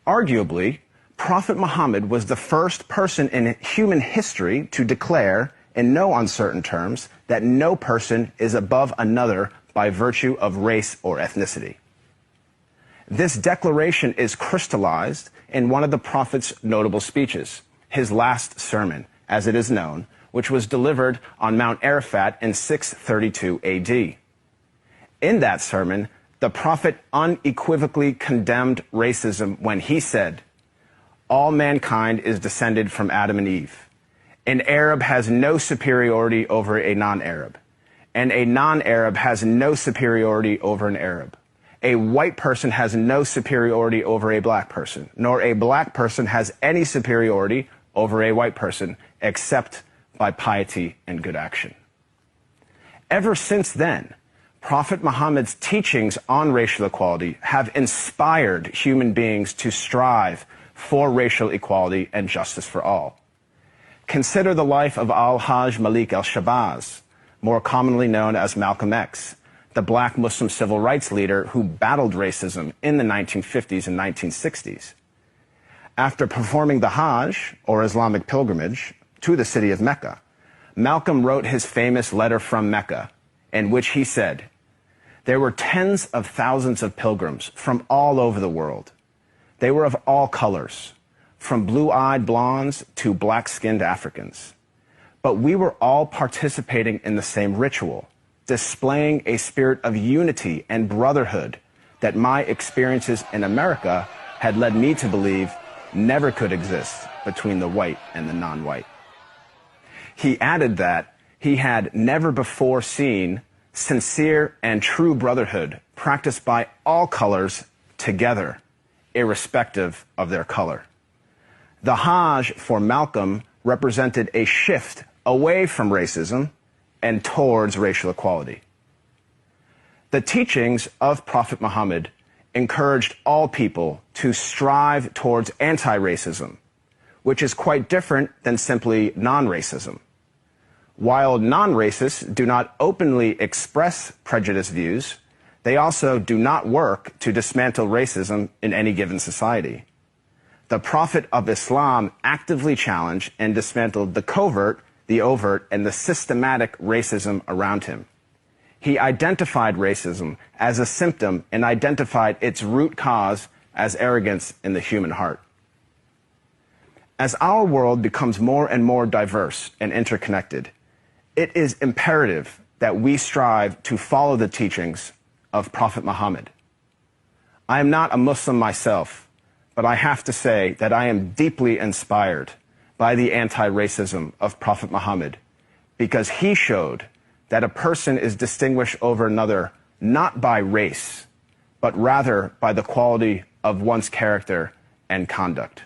Arguably, Prophet Muhammad was the first person in human history to declare, in no uncertain terms, that no person is above another by virtue of race or ethnicity. This declaration is crystallized in one of the Prophet's notable speeches, his last sermon, as it is known, which was delivered on Mount Arafat in 632 AD. In that sermon, the Prophet unequivocally condemned racism when he said, "All mankind is descended from Adam and Eve. An Arab has no superiority over a non-Arab, and a non-Arab has no superiority over an Arab. A white person has no superiority over a black person, nor a black person has any superiority over a white person, except by piety and good action." Ever since then, Prophet Muhammad's teachings on racial equality have inspired human beings to strive for racial equality and justice for all. Consider the life of Al-Hajj Malik al-Shabazz, more commonly known as Malcolm X, the black Muslim civil rights leader who battled racism in the 1950s and 1960s. After performing the Hajj, or Islamic pilgrimage, to the city of Mecca, Malcolm wrote his famous letter from Mecca, in which he said, "There were tens of thousands of pilgrims from all over the world. They were of all colors, from blue-eyed blondes to black-skinned Africans. But we were all participating in the same ritual, displaying a spirit of unity and brotherhood that my experiences in America had led me to believe never could exist between the white and the non-white." He added that he had never before seen sincere and true brotherhood practiced by all colors together, irrespective of their color. The Hajj for Malcolm represented a shift away from racism and towards racial equality. The teachings of Prophet Muhammad encouraged all people to strive towards anti-racism, which is quite different than simply non-racism. While non-racists do not openly express prejudiced views, they also do not work to dismantle racism in any given society. The Prophet of Islam actively challenged and dismantled the covert, the overt, and the systematic racism around him. He identified racism as a symptom and identified its root cause as arrogance in the human heart. As our world becomes more and more diverse and interconnected, it is imperative that we strive to follow the teachings of Prophet Muhammad. I am not a Muslim myself, but I have to say that I am deeply inspired by the anti-racism of Prophet Muhammad, because he showed that a person is distinguished over another not by race, but rather by the quality of one's character and conduct.